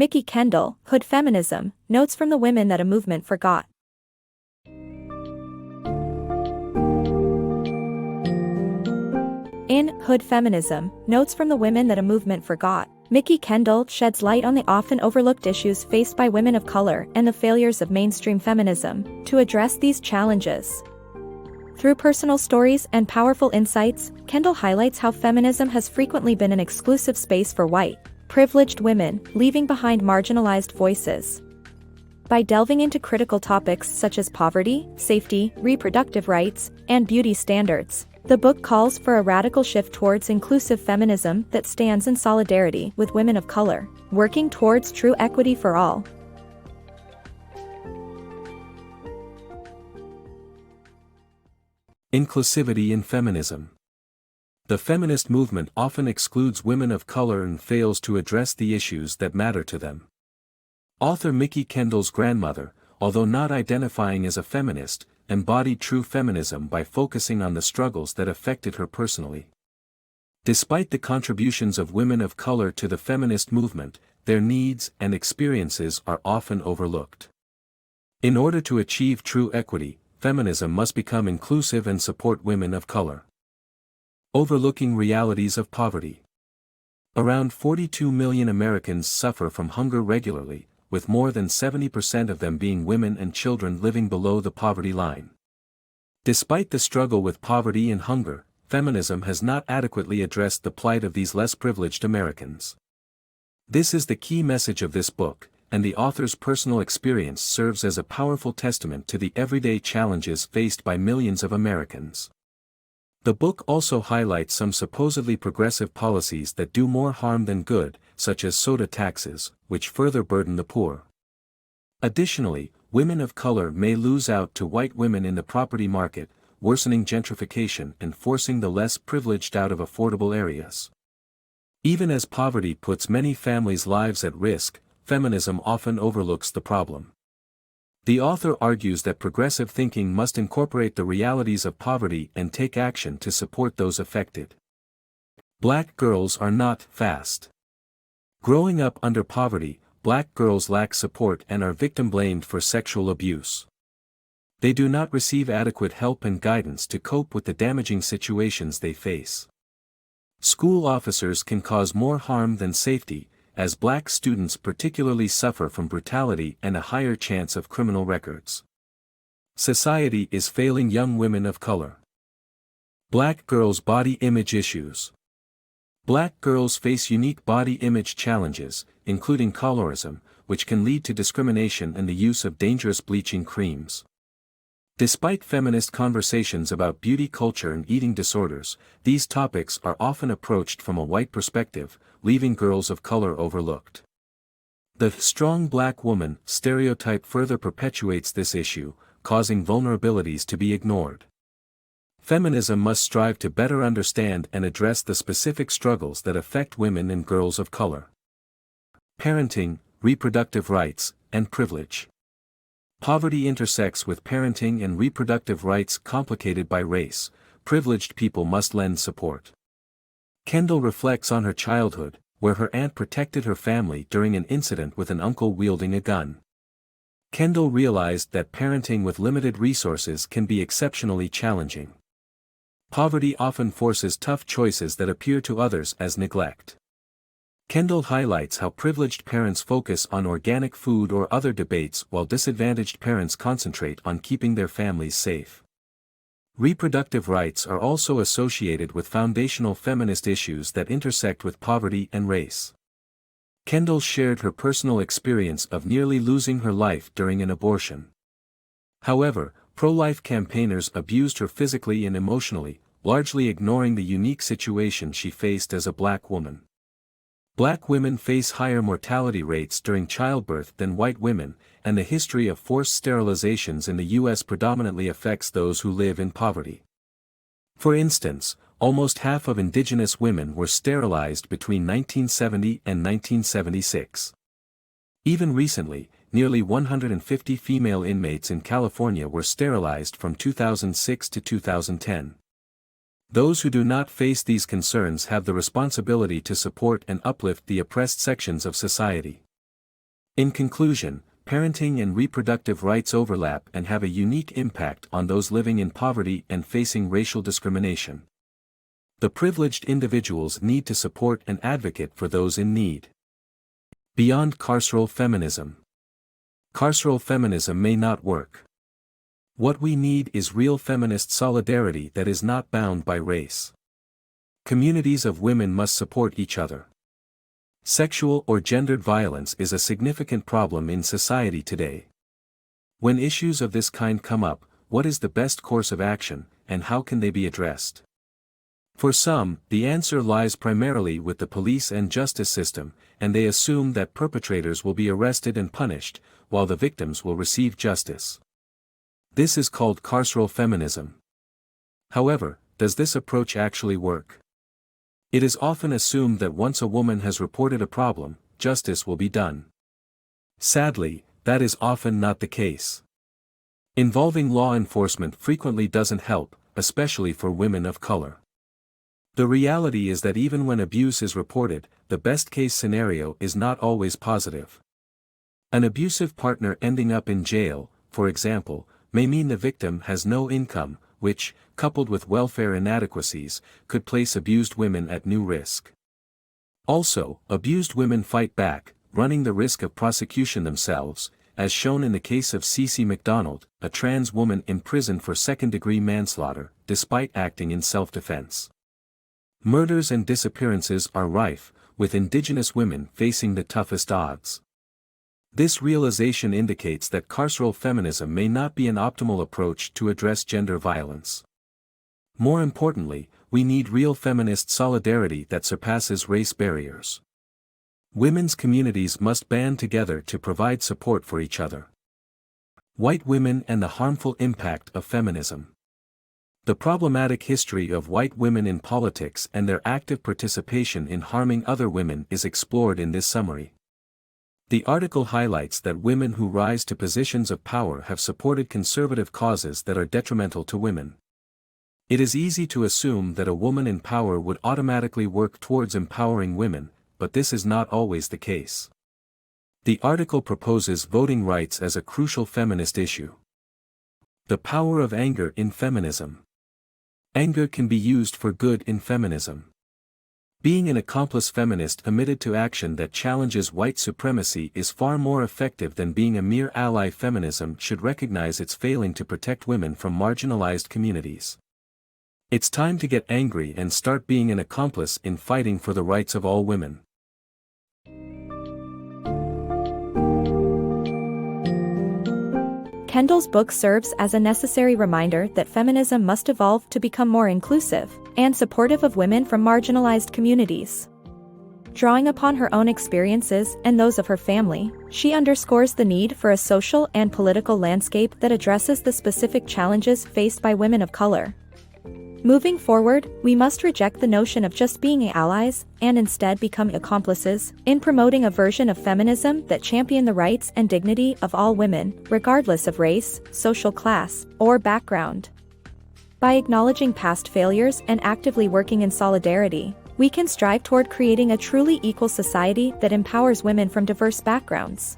Mikki Kendall, Hood Feminism, Notes from the Women that a Movement Forgot. In Hood Feminism, Notes from the Women that a Movement Forgot, Mikki Kendall sheds light on the often overlooked issues faced by women of color and the failures of mainstream feminism to address these challenges. Through personal stories and powerful insights, Kendall highlights how feminism has frequently been an exclusive space for white, privileged women, leaving behind marginalized voices. By delving into critical topics such as poverty, safety, reproductive rights, and beauty standards, the book calls for a radical shift towards inclusive feminism that stands in solidarity with women of color, working towards true equity for all. Inclusivity in feminism. The feminist movement often excludes women of color and fails to address the issues that matter to them. Author Mikki Kendall's grandmother, although not identifying as a feminist, embodied true feminism by focusing on the struggles that affected her personally. Despite the contributions of women of color to the feminist movement, their needs and experiences are often overlooked. In order to achieve true equity, feminism must become inclusive and support women of color. Overlooking realities of poverty. Around 42 million Americans suffer from hunger regularly, with more than 70% of them being women and children living below the poverty line. Despite the struggle with poverty and hunger, feminism has not adequately addressed the plight of these less privileged Americans. This is the key message of this book, and the author's personal experience serves as a powerful testament to the everyday challenges faced by millions of Americans. The book also highlights some supposedly progressive policies that do more harm than good, such as soda taxes, which further burden the poor. Additionally, women of color may lose out to white women in the property market, worsening gentrification and forcing the less privileged out of affordable areas. Even as poverty puts many families' lives at risk, feminism often overlooks the problem. The author argues that progressive thinking must incorporate the realities of poverty and take action to support those affected. Black girls are not fast. Growing up under poverty, black girls lack support and are victim-blamed for sexual abuse. They do not receive adequate help and guidance to cope with the damaging situations they face. School officers can cause more harm than safety, as black students particularly suffer from brutality and a higher chance of criminal records. Society is failing young women of color. Black girls' body image issues. Black girls face unique body image challenges, including colorism, which can lead to discrimination and the use of dangerous bleaching creams. Despite feminist conversations about beauty culture and eating disorders, these topics are often approached from a white perspective, leaving girls of color overlooked. The strong black woman stereotype further perpetuates this issue, causing vulnerabilities to be ignored. Feminism must strive to better understand and address the specific struggles that affect women and girls of color. Parenting, reproductive rights, and privilege. Poverty intersects with parenting and reproductive rights complicated by race. Privileged people must lend support. Kendall reflects on her childhood, where her aunt protected her family during an incident with an uncle wielding a gun. Kendall realized that parenting with limited resources can be exceptionally challenging. Poverty often forces tough choices that appear to others as neglect. Kendall highlights how privileged parents focus on organic food or other debates while disadvantaged parents concentrate on keeping their families safe. Reproductive rights are also associated with foundational feminist issues that intersect with poverty and race. Kendall shared her personal experience of nearly losing her life during an abortion. However, pro-life campaigners abused her physically and emotionally, largely ignoring the unique situation she faced as a black woman. Black women face higher mortality rates during childbirth than white women, and the history of forced sterilizations in the U.S. predominantly affects those who live in poverty. For instance, almost half of indigenous women were sterilized between 1970 and 1976. Even recently, nearly 150 female inmates in California were sterilized from 2006 to 2010. Those who do not face these concerns have the responsibility to support and uplift the oppressed sections of society. In conclusion, parenting and reproductive rights overlap and have a unique impact on those living in poverty and facing racial discrimination. The privileged individuals need to support and advocate for those in need. Beyond carceral feminism. Carceral feminism may not work. What we need is real feminist solidarity that is not bound by race. Communities of women must support each other. Sexual or gendered violence is a significant problem in society today. When issues of this kind come up, what is the best course of action, and how can they be addressed? For some, the answer lies primarily with the police and justice system, and they assume that perpetrators will be arrested and punished, while the victims will receive justice. This is called carceral feminism. However, does this approach actually work? It is often assumed that once a woman has reported a problem, justice will be done. Sadly, that is often not the case. Involving law enforcement frequently doesn't help, especially for women of color. The reality is that even when abuse is reported, the best-case scenario is not always positive. An abusive partner ending up in jail, for example, may mean the victim has no income, which, coupled with welfare inadequacies, could place abused women at new risk. Also, abused women fight back, running the risk of prosecution themselves, as shown in the case of Cece McDonald, a trans woman imprisoned for second-degree manslaughter, despite acting in self-defense. Murders and disappearances are rife, with Indigenous women facing the toughest odds. This realization indicates that carceral feminism may not be an optimal approach to address gender violence. More importantly, we need real feminist solidarity that surpasses race barriers. Women's communities must band together to provide support for each other. White women and the harmful impact of feminism. The problematic history of white women in politics and their active participation in harming other women is explored in this summary. The article highlights that women who rise to positions of power have supported conservative causes that are detrimental to women. It is easy to assume that a woman in power would automatically work towards empowering women, but this is not always the case. The article proposes voting rights as a crucial feminist issue. The power of anger in feminism. Anger can be used for good in feminism. Being an accomplice feminist committed to action that challenges white supremacy is far more effective than being a mere ally. Feminism should recognize its failing to protect women from marginalized communities. It's time to get angry and start being an accomplice in fighting for the rights of all women. Kendall's book serves as a necessary reminder that feminism must evolve to become more inclusive and supportive of women from marginalized communities. Drawing upon her own experiences and those of her family, she underscores the need for a social and political landscape that addresses the specific challenges faced by women of color. Moving forward, we must reject the notion of just being allies, and instead become accomplices, in promoting a version of feminism that champions the rights and dignity of all women, regardless of race, social class, or background. By acknowledging past failures and actively working in solidarity, we can strive toward creating a truly equal society that empowers women from diverse backgrounds.